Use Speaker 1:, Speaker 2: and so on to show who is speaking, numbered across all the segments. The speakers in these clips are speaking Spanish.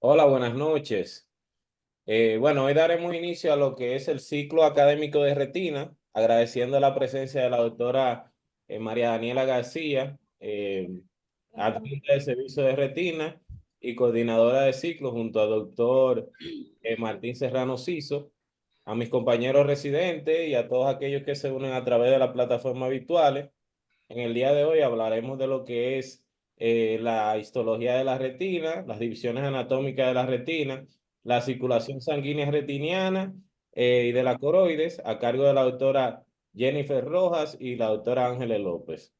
Speaker 1: Hola, buenas noches. Bueno, hoy daremos inicio a lo que es el ciclo académico de retina, agradeciendo la presencia de la doctora María Daniela García, adjunta del servicio de retina y coordinadora de ciclo, junto al doctor Martín Serrano Ciso, a mis compañeros residentes y a todos aquellos que se unen a través de las plataformas virtuales. En el día de hoy hablaremos de lo que es la histología de la retina, las divisiones anatómicas de la retina, la circulación sanguínea retiniana y de la coroides, a cargo de la doctora Jennifer Rojas y la doctora Ángeles López.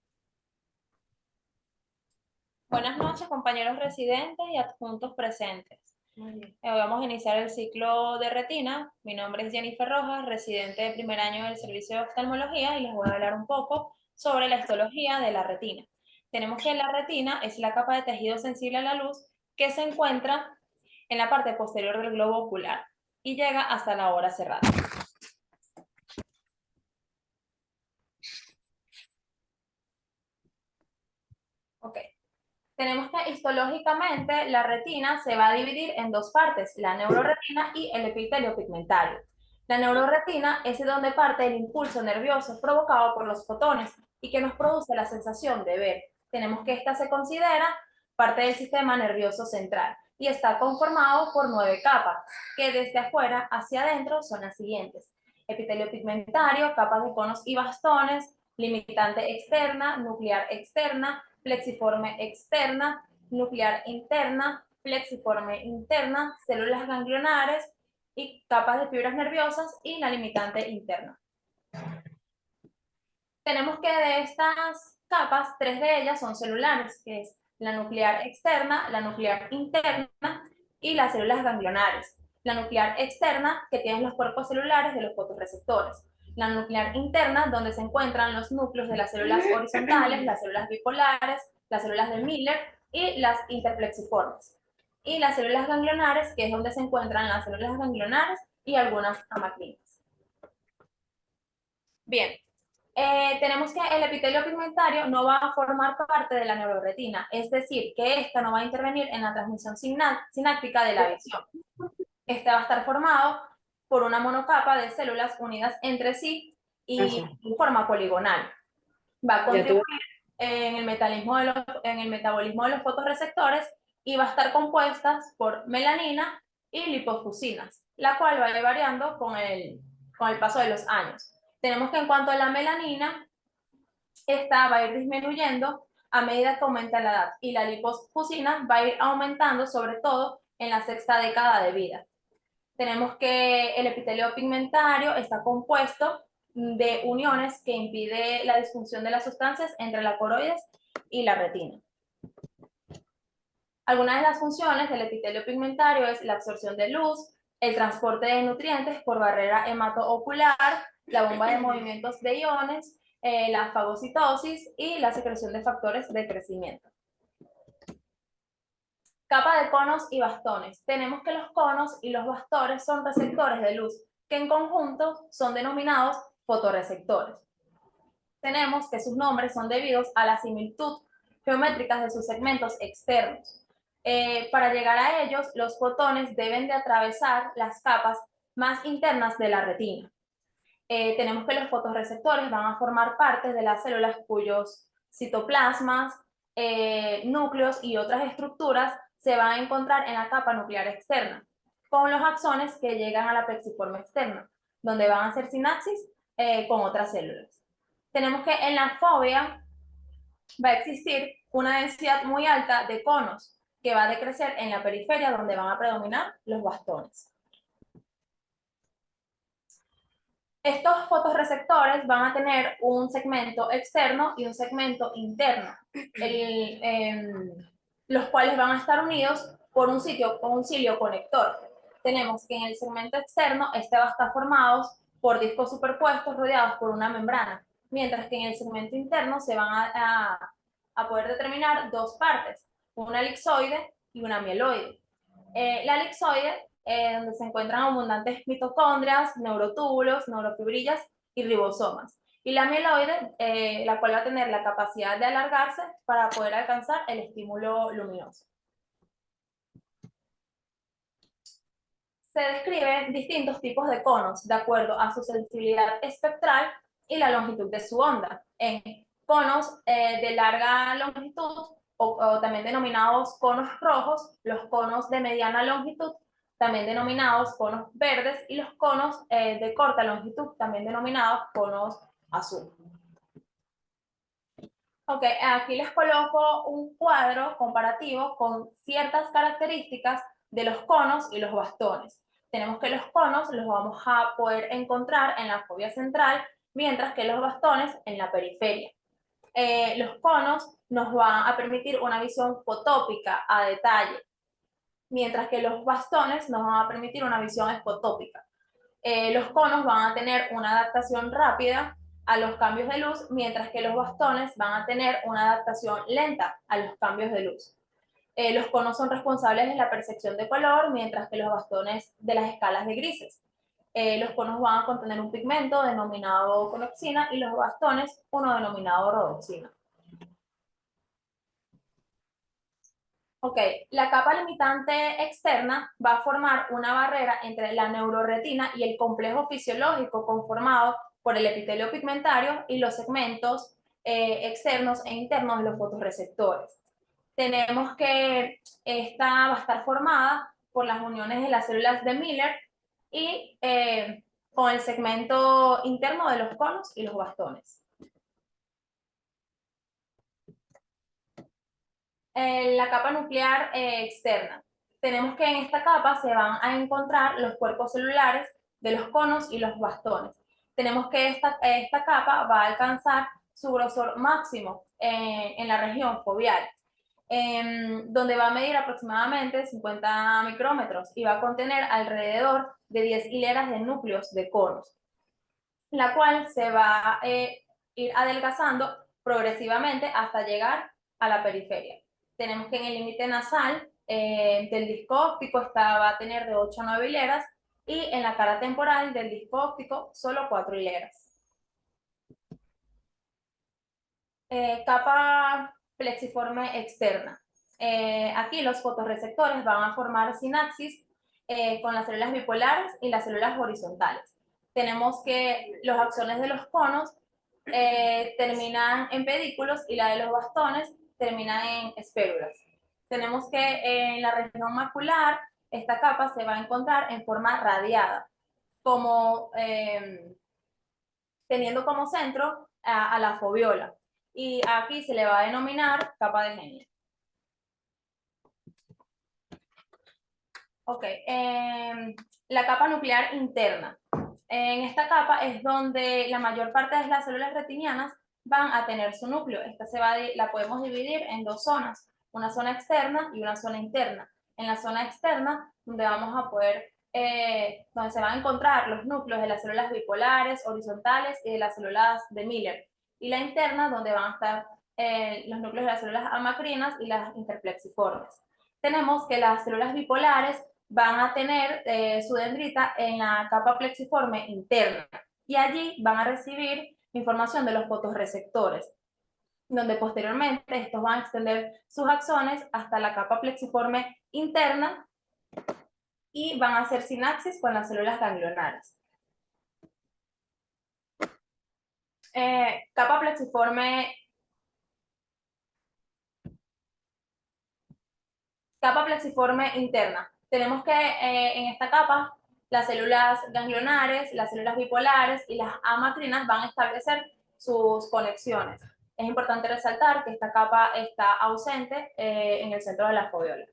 Speaker 2: Buenas noches, compañeros residentes y adjuntos presentes. Muy bien. Hoy vamos a iniciar el ciclo de retina. Mi nombre es Jennifer Rojas, residente de primer año del servicio de oftalmología, y les voy a hablar un poco sobre la histología de la retina. Tenemos que la retina es la capa de tejido sensible a la luz que se encuentra en la parte posterior del globo ocular y llega hasta la hora cerrada. Ok. Tenemos que histológicamente la retina se va a dividir en dos partes, la neuroretina y el epitelio pigmentario. La neuroretina es de donde parte el impulso nervioso provocado por los fotones y que nos produce la sensación de ver. Tenemos que esta se considera parte del sistema nervioso central y está conformado por 9 capas, que desde afuera hacia adentro son las siguientes: epitelio pigmentario, capas de conos y bastones, limitante externa, nuclear externa, plexiforme externa, nuclear interna, plexiforme interna, células ganglionares y capas de fibras nerviosas y la limitante interna. Tenemos que de estas capas, 3 de ellas son celulares, que es la nuclear externa, la nuclear interna y las células ganglionares. La nuclear externa, que tiene los cuerpos celulares de los fotorreceptores. La nuclear interna, donde se encuentran los núcleos de las células horizontales, las células bipolares, las células de Miller y las interplexiformes. Y las células ganglionares, que es donde se encuentran las células ganglionares y algunas amacrinas. Bien, tenemos que el epitelio pigmentario no va a formar parte de la neuroretina, es decir, que esta no va a intervenir en la transmisión sináptica de la visión. Este va a estar formado por una monocapa de células unidas entre sí y en forma poligonal. Va a contribuir en en el metabolismo de los fotorreceptores y va a estar compuesta por melanina y lipofusinas, la cual va a ir variando con el paso de los años. Tenemos que en cuanto a la melanina, esta va a ir disminuyendo a medida que aumenta la edad y la lipofusina va a ir aumentando, sobre todo en la sexta década de vida. Tenemos que el epitelio pigmentario está compuesto de uniones que impide la disfunción de las sustancias entre la coroides y la retina. Algunas de las funciones del epitelio pigmentario es la absorción de luz, el transporte de nutrientes por barrera hematoocular, la bomba de movimientos de iones, la fagocitosis y la secreción de factores de crecimiento. Capa de conos y bastones. Tenemos que los conos y los bastones son receptores de luz, que en conjunto son denominados fotorreceptores. Tenemos que sus nombres son debidos a la similitud geométrica de sus segmentos externos. Para llegar a ellos, los fotones deben de atravesar las capas más internas de la retina. Tenemos que los fotorreceptores van a formar parte de las células cuyos citoplasmas, núcleos y otras estructuras se van a encontrar en la capa nuclear externa, con los axones que llegan a la plexiforme externa, donde van a hacer sinapsis con otras células. Tenemos que en la fóvea va a existir una densidad muy alta de conos que va a decrecer en la periferia, donde van a predominar los bastones. Estos fotorreceptores van a tener un segmento externo y un segmento interno, los cuales van a estar unidos por un cilio conector. Tenemos que en el segmento externo este va a estar formado por discos superpuestos rodeados por una membrana, mientras que en el segmento interno se van a poder determinar dos partes, una elipsoide y una mieloide. La elipsoide, donde se encuentran abundantes mitocondrias, neurotúbulos, neurofibrillas y ribosomas. Y la mieloide, la cual va a tener la capacidad de alargarse para poder alcanzar el estímulo luminoso. se describen distintos tipos de conos de acuerdo a su sensibilidad espectral y la longitud de su onda. En conos de larga longitud, o también denominados conos rojos, los conos de mediana longitud, también denominados conos verdes, y los conos de corta longitud, también denominados conos azul. Ok, aquí les coloco un cuadro comparativo con ciertas características de los conos y los bastones. Tenemos que los conos los vamos a poder encontrar en la fobia central, mientras que los bastones en la periferia. Los conos nos van a permitir una visión fotópica a detalle, mientras que los bastones nos van a permitir una visión esfotópica. Los conos van a tener una adaptación rápida a los cambios de luz, mientras que los bastones van a tener una adaptación lenta a los cambios de luz. Los conos son responsables de la percepción de color, mientras que los bastones de las escalas de grises. Los conos van a contener un pigmento denominado conopsina y los bastones uno denominado rodoxina. Ok, la capa limitante externa va a formar una barrera entre la neuroretina y el complejo fisiológico conformado por el epitelio pigmentario y los segmentos externos e internos de los fotorreceptores. Tenemos que esta va a estar formada por las uniones de las células de Miller y con el segmento interno de los conos y los bastones. La capa nuclear externa. Tenemos que en esta capa se van a encontrar los cuerpos celulares de los conos y los bastones. Tenemos que esta capa va a alcanzar su grosor máximo en la región foveal, donde va a medir aproximadamente 50 micrómetros y va a contener alrededor de 10 hileras de núcleos de conos, la cual se va a ir adelgazando progresivamente hasta llegar a la periferia. Tenemos que en el límite nasal del disco óptico va a tener de 8 a 9 hileras y en la cara temporal del disco óptico solo 4 hileras. Capa plexiforme externa. Aquí los fotorreceptores van a formar sinapsis con las células bipolares y las células horizontales. Tenemos que los axones de los conos terminan en pedículos y la de los bastones terminan en espérulas. Tenemos que en la región macular esta capa se va a encontrar en forma radiada, como teniendo como centro a la foviola. Y aquí se le va a denominar capa de Menier. Ok, la capa nuclear interna. En esta capa es donde la mayor parte de las células retinianas van a tener su núcleo. Esta la podemos dividir en dos zonas, una zona externa y una zona interna. En la zona externa, donde vamos a poder, donde se van a encontrar los núcleos de las células bipolares, horizontales y de las células de Miller. Y la interna, donde van a estar los núcleos de las células amacrinas y las interplexiformes. Tenemos que las células bipolares van a tener su dendrita en la capa plexiforme interna y allí van a recibir información de los fotorreceptores, donde posteriormente estos van a extender sus axones hasta la capa plexiforme interna y van a hacer sinapsis con las células ganglionares. Capa plexiforme interna. Tenemos que en esta capa las células ganglionares, las células bipolares y las amacrinas van a establecer sus conexiones. Es importante resaltar que esta capa está ausente en el centro de la foviola.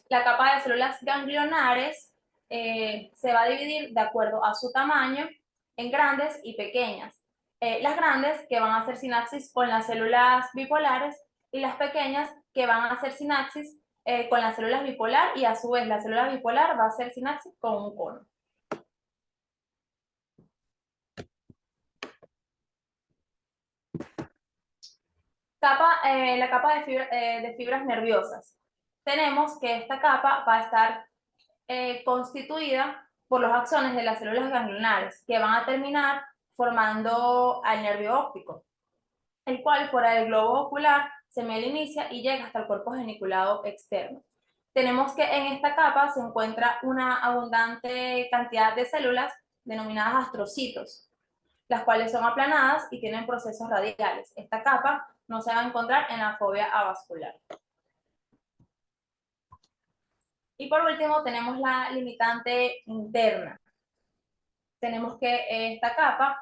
Speaker 2: La capa de células ganglionares se va a dividir de acuerdo a su tamaño en grandes y pequeñas. Las grandes que van a hacer sinapsis con las células bipolares y las pequeñas que van a hacer sinapsis con las células bipolar y a su vez la célula bipolar va a hacer sinapsis con un cono. La capa de fibras nerviosas. Tenemos que esta capa va a estar constituida por los axones de las células ganglionares que van a terminar formando al nervio óptico, el cual fuera del globo ocular se inicia y llega hasta el cuerpo geniculado externo. tenemos que en esta capa se encuentra una abundante cantidad de células denominadas astrocitos, las cuales son aplanadas y tienen procesos radiales. Esta capa no se va a encontrar en la fobia avascular. Y por último tenemos la limitante interna. Tenemos que esta capa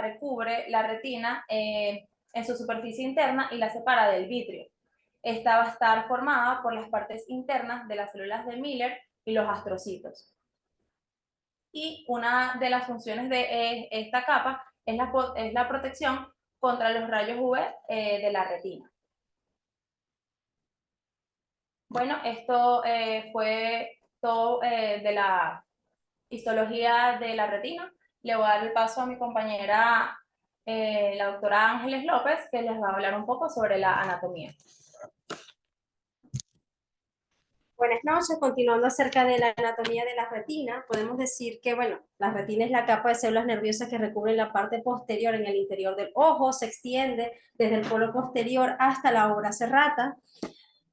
Speaker 2: recubre la retina en su superficie interna y la separa del vitrio. Esta va a estar formada por las partes internas de las células de Miller y los astrocitos. Y una de las funciones de esta capa es la protección contra los rayos UV de la retina. Bueno, esto fue todo de la histología de la retina. Le voy a dar el paso a mi compañera, la doctora Ángeles López, que les va a hablar un poco sobre la anatomía.
Speaker 3: Buenas noches, continuando acerca de la anatomía de la retina, podemos decir que, bueno, la retina es la capa de células nerviosas que recubren la parte posterior en el interior del ojo, se extiende desde el polo posterior hasta la obra serrata.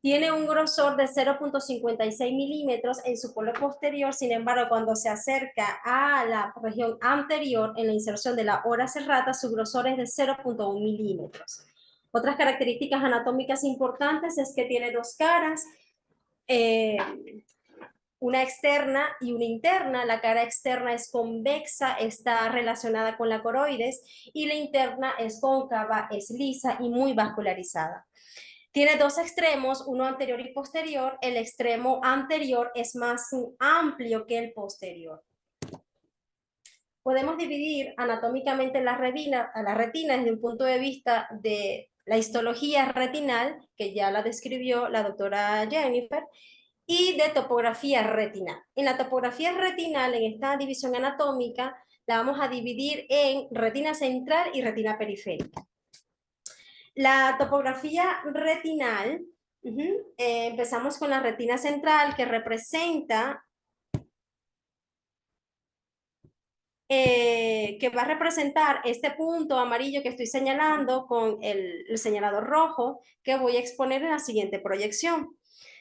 Speaker 3: Tiene un grosor de 0.56 milímetros en su polo posterior, sin embargo, cuando se acerca a la región anterior en la inserción de la obra serrata, su grosor es de 0.1 milímetros. Otras características anatómicas importantes es que tiene dos caras, una externa y una interna. La cara externa es convexa, está relacionada con la coroides, y la interna es cóncava, es lisa y muy vascularizada. Tiene dos extremos, uno anterior y posterior. El extremo anterior es más amplio que el posterior. Podemos dividir anatómicamente la retina desde un punto de vista de la histología retinal, que ya la describió la doctora Jennifer, y de topografía retinal. En la topografía retinal, en esta división anatómica, la vamos a dividir en retina central y retina periférica. La topografía retinal, empezamos con la retina central, que representa, que va a representar este punto amarillo que estoy señalando con el señalador rojo, que voy a exponer en la siguiente proyección.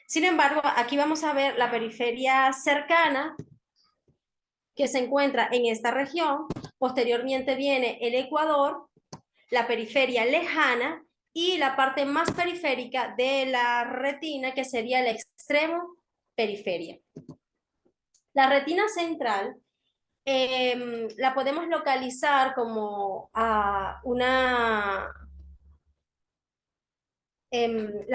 Speaker 3: Sin embargo, aquí vamos a ver la periferia cercana, que se encuentra en esta región. Posteriormente viene el ecuador, la periferia lejana y la parte más periférica de la retina, que sería el extremo periferia. La retina central la podemos localizar como la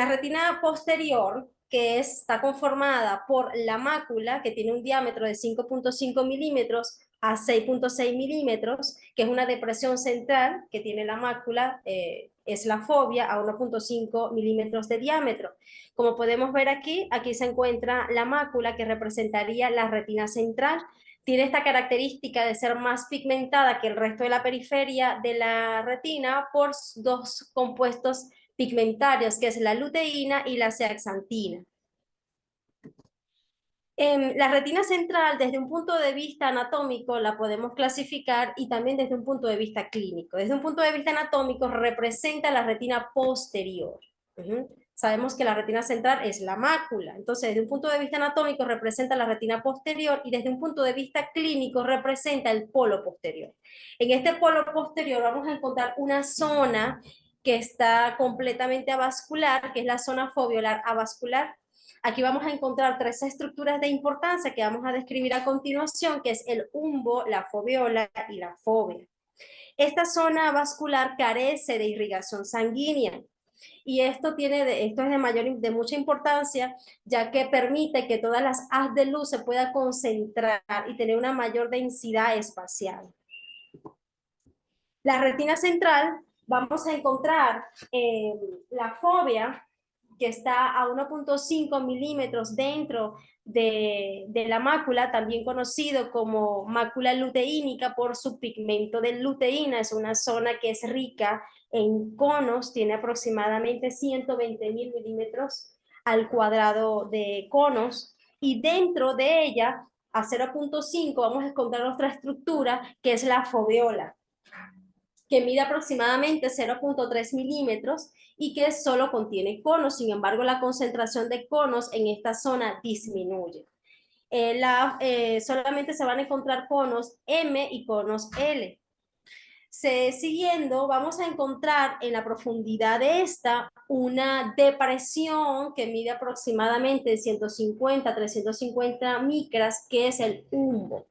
Speaker 3: retina posterior, que está conformada por la mácula, que tiene un diámetro de 5.5 milímetros a 6.6 milímetros, que es una depresión central que tiene la mácula, es la fovea, a 1.5 milímetros de diámetro. Como podemos ver aquí se encuentra la mácula, que representaría la retina central. Tiene esta característica de ser más pigmentada que el resto de la periferia de la retina por dos compuestos pigmentarios, que es la luteína y la zeaxantina. La retina central, desde un punto de vista anatómico, la podemos clasificar, y también desde un punto de vista clínico. Desde un punto de vista anatómico, representa la retina posterior. Sabemos que la retina central es la mácula, entonces desde un punto de vista anatómico representa la retina posterior, y desde un punto de vista clínico representa el polo posterior. En este polo posterior vamos a encontrar una zona que está completamente avascular, que es la zona foveolar avascular. Aquí vamos a encontrar tres estructuras de importancia que vamos a describir a continuación, que es el umbo, la foveola y la fóvea. Esta zona vascular carece de irrigación sanguínea, y esto es de mucha importancia, ya que permite que todas las haz de luz se puedan concentrar y tener una mayor densidad espacial. La retina central, vamos a encontrar la fóvea, que está a 1.5 milímetros dentro de la mácula, también conocido como mácula luteínica por su pigmento de luteína. Es una zona que es rica en conos, tiene aproximadamente 120.000 milímetros al cuadrado de conos, y dentro de ella, a 0.5, vamos a encontrar otra estructura que es la foveola. que mide aproximadamente 0.3 milímetros y que solo contiene conos. Sin embargo, la concentración de conos en esta zona disminuye. Solamente se van a encontrar conos M y conos L. Siguiendo, vamos a encontrar en la profundidad de esta una depresión que mide aproximadamente 150 a 350 micras, que es el umbo.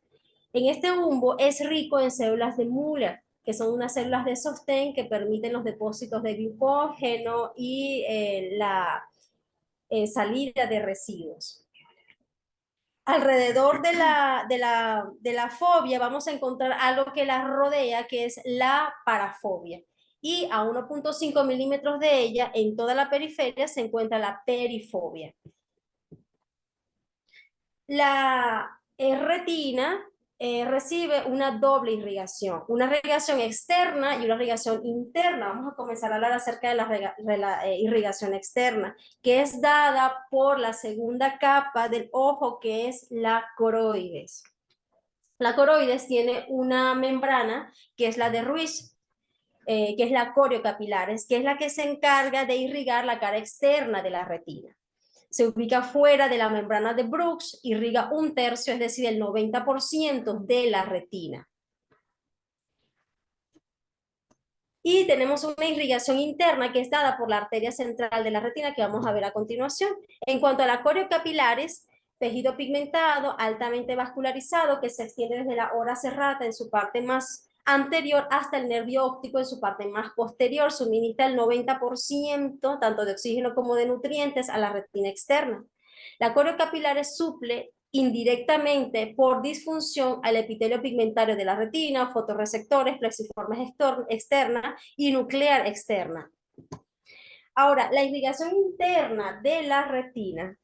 Speaker 3: En este umbo es rico en células de Müller, que son unas células de sostén que permiten los depósitos de glucógeno y la salida de residuos. Alrededor de la fobia vamos a encontrar algo que la rodea, que es la parafobia. Y a 1.5 milímetros de ella, en toda la periferia, se encuentra la perifobia. La retina recibe una doble irrigación, una irrigación externa y una irrigación interna. Vamos a comenzar a hablar acerca de la irrigación externa, que es dada por la segunda capa del ojo, que es la coroides. La coroides tiene una membrana que es la de Ruiz, que es la coriocapilares, que es la que se encarga de irrigar la cara externa de la retina. Se ubica fuera de la membrana de Brooks, irriga 1/3, es decir, el 90% de la retina. Y tenemos una irrigación interna que es dada por la arteria central de la retina, que vamos a ver a continuación. En cuanto a la coriocapilares, tejido pigmentado, altamente vascularizado, que se extiende desde la ora serrata en su parte más anterior hasta el nervio óptico en su parte más posterior, suministra el 90% tanto de oxígeno como de nutrientes a la retina externa. La coriocapilares suple indirectamente por disfunción al epitelio pigmentario de la retina, fotorreceptores, plexiformes externa y nuclear externa. Ahora, la irrigación interna de la retina.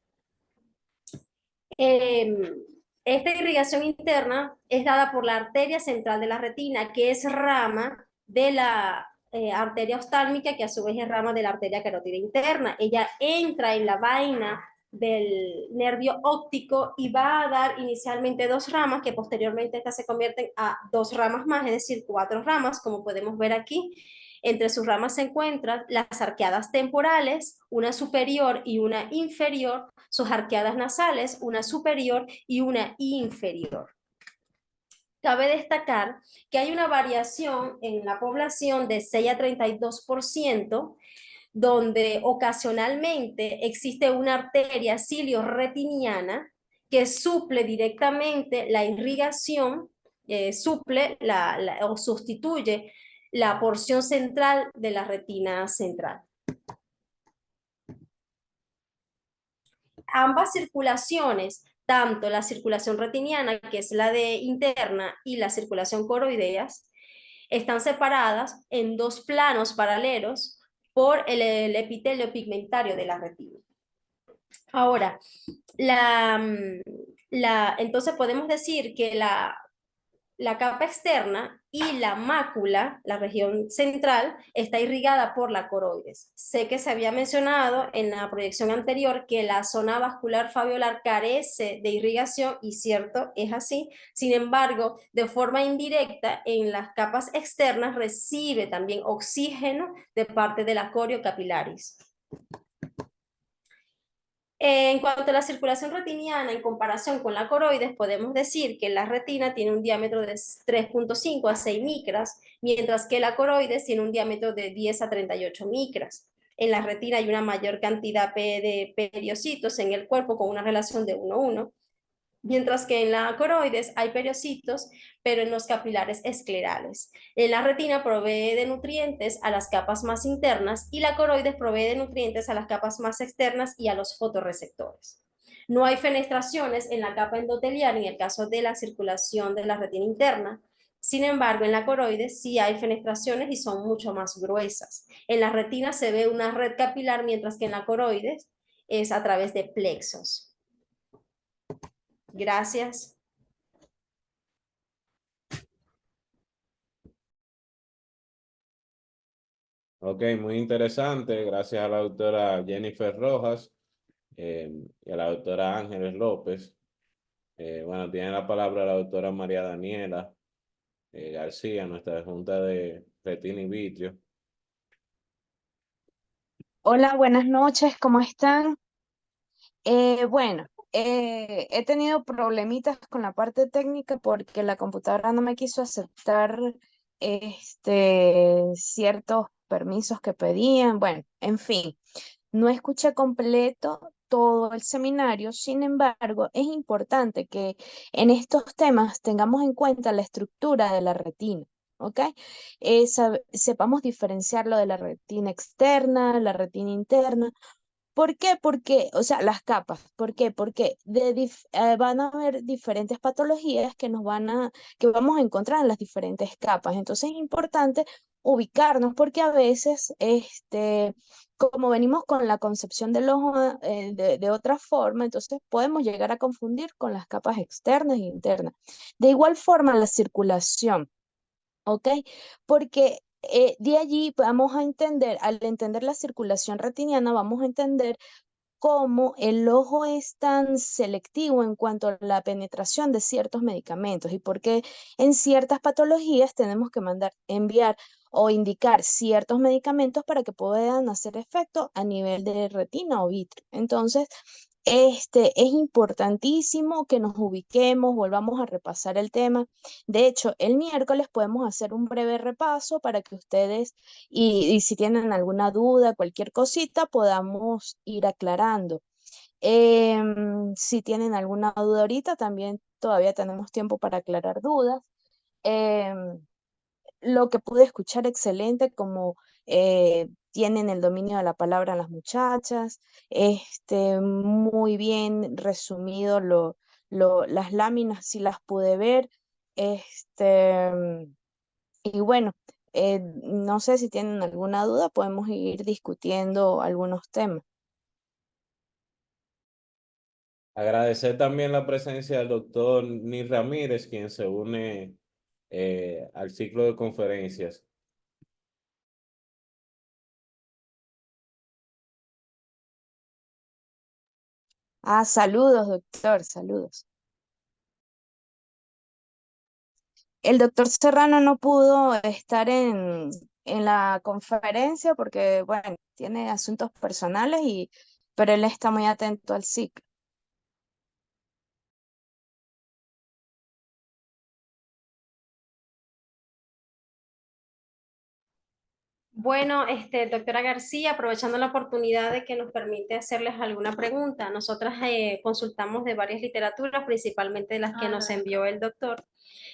Speaker 3: Esta irrigación interna es dada por la arteria central de la retina, que es rama de la arteria oftálmica, que a su vez es rama de la arteria carótida interna. Ella entra en la vaina del nervio óptico y va a dar inicialmente 2 ramas, que posteriormente estas se convierten a 2 ramas más, es decir, 4 ramas, como podemos ver aquí. Entre sus ramas se encuentran las arqueadas temporales, una superior y una inferior, sus arqueadas nasales, una superior y una inferior. Cabe destacar que hay una variación en la población de 6 a 32%, donde ocasionalmente existe una arteria cilio-retiniana que suple directamente la irrigación, suple o sustituye la porción central de la retina central. Ambas circulaciones, tanto la circulación retiniana, que es la de interna, y la circulación coroideas, están separadas en 2 planos paralelos por el epitelio pigmentario de la retina. Ahora, entonces podemos decir que la capa externa y la mácula, la región central, está irrigada por la coroides. Sé que se había mencionado en la proyección anterior que la zona vascular foveolar carece de irrigación, y cierto, es así. Sin embargo, de forma indirecta, en las capas externas recibe también oxígeno de parte de la coriocapilaris. En cuanto a la circulación retiniana en comparación con la coroides, podemos decir que la retina tiene un diámetro de 3.5 a 6 micras, mientras que la coroides tiene un diámetro de 10 a 38 micras. En la retina hay una mayor cantidad de periocitos en el cuerpo con una relación de 1:1, mientras que en la coroides hay periocitos, pero en los capilares esclerales. La retina provee de nutrientes a las capas más internas y la coroides provee de nutrientes a las capas más externas y a los fotorreceptores. No hay fenestraciones en la capa endotelial en el caso de la circulación de la retina interna. Sin embargo, en la coroides sí hay fenestraciones y son mucho más gruesas. En la retina se ve una red capilar, mientras que en la coroides es a través de plexos. Gracias.
Speaker 1: Ok, muy interesante. Gracias a la doctora Jennifer Rojas y a la doctora Ángeles López. Bueno, tiene la palabra la doctora María Daniela. García, nuestra Junta de Retina y Vitrio.
Speaker 4: Hola, buenas noches, ¿cómo están? Bueno, he tenido problemitas con la parte técnica porque la computadora no me quiso aceptar ciertos permisos que pedían. Bueno, en fin, no escuché completo todo el seminario, sin embargo, es importante que en estos temas tengamos en cuenta la estructura de la retina. ¿Ok? Sepamos diferenciarlo de la retina externa, la retina interna. ¿Por qué? Porque, o sea, las capas, ¿por qué? Porque van a haber diferentes patologías que vamos a encontrar en las diferentes capas. Entonces es importante ubicarnos porque a veces, como venimos con la concepción del ojo de otra forma, entonces podemos llegar a confundir con las capas externas e internas. De igual forma, la circulación. ¿Ok? Porque de allí vamos a entender, al entender la circulación retiniana, vamos a entender cómo el ojo es tan selectivo en cuanto a la penetración de ciertos medicamentos y por qué en ciertas patologías tenemos que enviar o indicar ciertos medicamentos para que puedan hacer efecto a nivel de retina o vitrio. Entonces, es importantísimo que nos ubiquemos, volvamos a repasar el tema. De hecho, el miércoles podemos hacer un breve repaso para que ustedes, y si tienen alguna duda, cualquier cosita, podamos ir aclarando. Si tienen alguna duda ahorita, también todavía tenemos tiempo para aclarar dudas. Em, lo que pude escuchar excelente, como tienen el dominio de la palabra las muchachas, muy bien resumido las láminas, sí las pude ver, y bueno, no sé si tienen alguna duda, podemos ir discutiendo algunos temas.
Speaker 1: Agradecer también la presencia del doctor Nir Ramírez, quien se une al ciclo de conferencias.
Speaker 4: Ah, saludos, doctor, saludos. El doctor Serrano no pudo estar en la conferencia porque, bueno, tiene asuntos personales pero él está muy atento al ciclo.
Speaker 3: Bueno, doctora García, aprovechando la oportunidad de que nos permite hacerles alguna pregunta, nosotras consultamos de varias literaturas, principalmente de las que nos envió el doctor,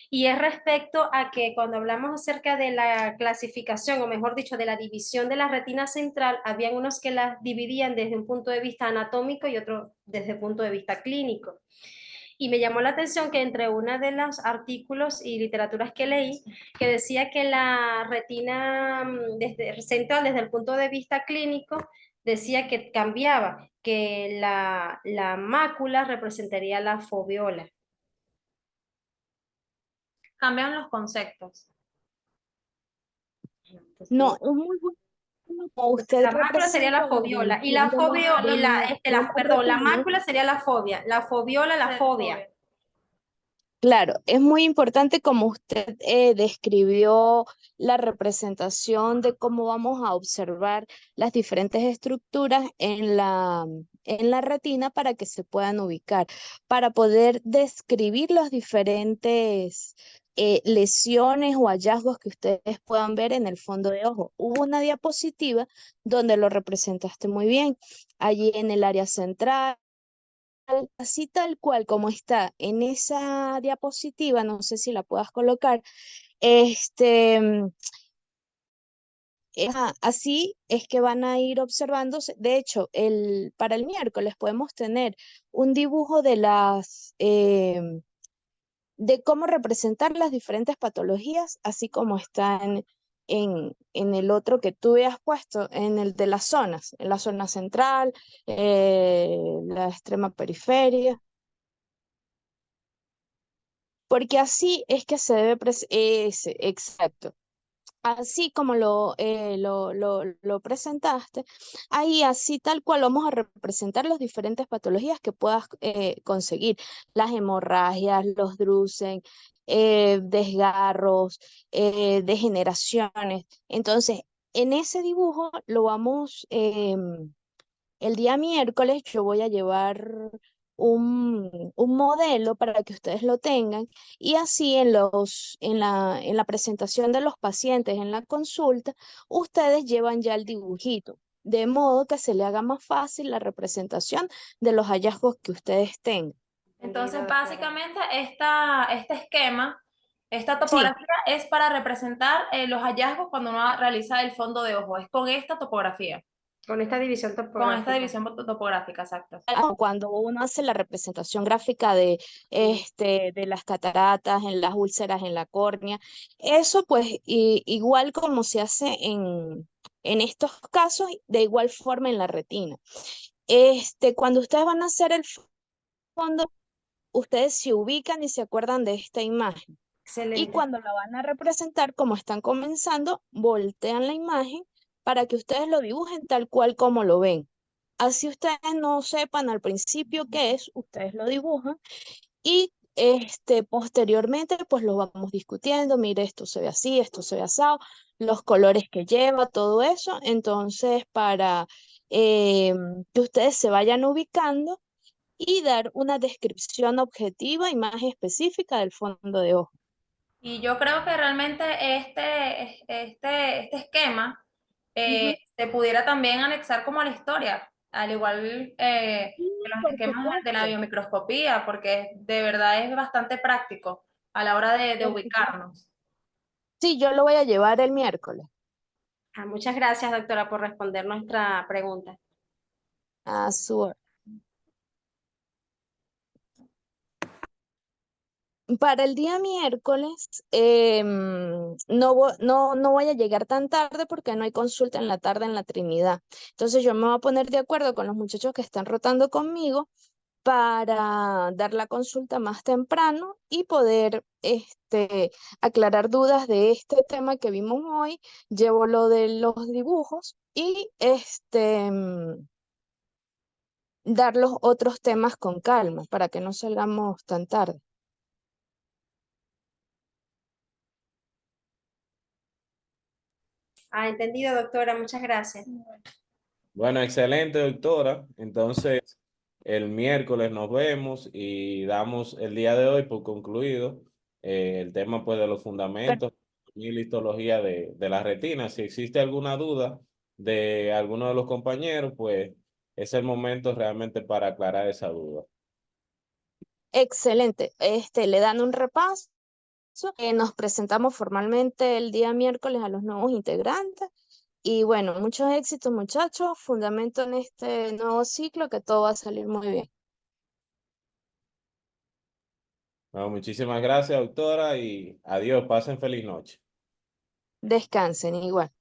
Speaker 3: y es respecto a que cuando hablamos acerca de la clasificación, o mejor dicho, de la división de la retina central, habían unos que las dividían desde un punto de vista anatómico y otros desde el punto de vista clínico. Y me llamó la atención que entre uno de los artículos y literaturas que leí, que decía que la retina central desde el punto de vista clínico, decía que cambiaba, que la mácula representaría la foveola.
Speaker 2: Cambian los conceptos.
Speaker 3: Entonces,
Speaker 4: No, es muy bueno como usted
Speaker 3: la mácula sería
Speaker 4: representa
Speaker 3: la
Speaker 4: la
Speaker 3: foviola y
Speaker 4: división
Speaker 3: la fobio, y perdón, la
Speaker 4: retina.
Speaker 3: mácula sería la fobia, la foviola la fobia.
Speaker 4: Claro, es muy importante como usted describió la representación de cómo vamos a observar las diferentes estructuras en la retina para que se puedan ubicar, para poder describir las diferentes lesiones o hallazgos que ustedes puedan ver en el fondo de ojo. Hubo una diapositiva donde lo representaste muy bien, allí en el área central así tal cual como está en esa diapositiva, no sé si la puedas colocar, este, mm, así es que van a ir observándose. De hecho, para el miércoles podemos tener un dibujo de cómo representar las diferentes patologías, así como está en el otro que tú has puesto, en el de las zonas, en la zona central, la extrema periferia. Porque así es que se debe, exacto, así como lo presentaste, ahí así tal cual vamos a representar las diferentes patologías que puedas conseguir, las hemorragias, los drusen, desgarros, degeneraciones. Entonces, en ese dibujo lo vamos, el día miércoles yo voy a llevar un modelo para que ustedes lo tengan y así en la presentación de los pacientes en la consulta, ustedes llevan ya el dibujito, de modo que se le haga más fácil la representación de los hallazgos que ustedes tengan.
Speaker 2: Entonces,
Speaker 3: Entendido, doctora.
Speaker 2: básicamente, este esquema, esta
Speaker 4: Sí,
Speaker 2: topografía es para representar los hallazgos cuando uno realiza el fondo de ojo. Es con esta topografía,
Speaker 3: Con esta división
Speaker 2: con esta
Speaker 3: topográfica.
Speaker 2: división topográfica, exacto.
Speaker 4: cuando uno hace la representación gráfica de las cataratas, en las úlceras, en la córnea, eso pues igual como se hace en estos casos, de igual forma en la retina. Cuando ustedes van a hacer el fondo, ustedes se ubican y se acuerdan de esta imagen. Y
Speaker 3: Excelente.
Speaker 4: cuando la van a representar, como están comenzando, voltean la imagen para que ustedes lo dibujen tal cual como lo ven. Así ustedes no sepan al principio qué es, ustedes lo dibujan y posteriormente pues lo vamos discutiendo, mire, esto se ve así, esto se ve asado, los colores que lleva, todo eso. Entonces, para que ustedes se vayan ubicando y dar una descripción objetiva y más específica del fondo de ojo.
Speaker 2: Y yo creo que realmente este esquema
Speaker 4: Ujú.
Speaker 2: se pudiera también anexar como a la historia, al igual
Speaker 4: Sí,
Speaker 2: que los
Speaker 4: por
Speaker 2: esquemas de la
Speaker 4: supuesto,
Speaker 2: biomicroscopía, porque de verdad es bastante práctico a la hora de
Speaker 4: por supuesto.
Speaker 2: ubicarnos.
Speaker 4: Sí, yo lo voy a llevar el miércoles.
Speaker 3: Muchas gracias, doctora, por responder nuestra pregunta.
Speaker 4: A su Para el día miércoles, no voy a llegar tan tarde porque no hay consulta en la tarde en la Trinidad. Entonces yo me voy a poner de acuerdo con los muchachos que están rotando conmigo para dar la consulta más temprano y poder aclarar dudas de este tema que vimos hoy. Llevo lo de los dibujos y dar los otros temas con calma para que no salgamos tan tarde.
Speaker 3: Entendido, doctora, muchas gracias.
Speaker 1: Bueno, excelente, doctora. Entonces, el miércoles nos vemos y damos el día de hoy por concluido el tema pues de los fundamentos y la histología de la retina. Si existe alguna duda de alguno de los compañeros, pues es el momento realmente para aclarar esa duda.
Speaker 4: Excelente. Le dan un repaso. Nos presentamos formalmente el día miércoles a los nuevos integrantes. Y bueno, muchos éxitos, muchachos. Fundamento en este nuevo ciclo que todo va a salir muy bien.
Speaker 1: Bueno, muchísimas gracias, doctora, y adiós. Pasen feliz noche.
Speaker 4: Descansen igual.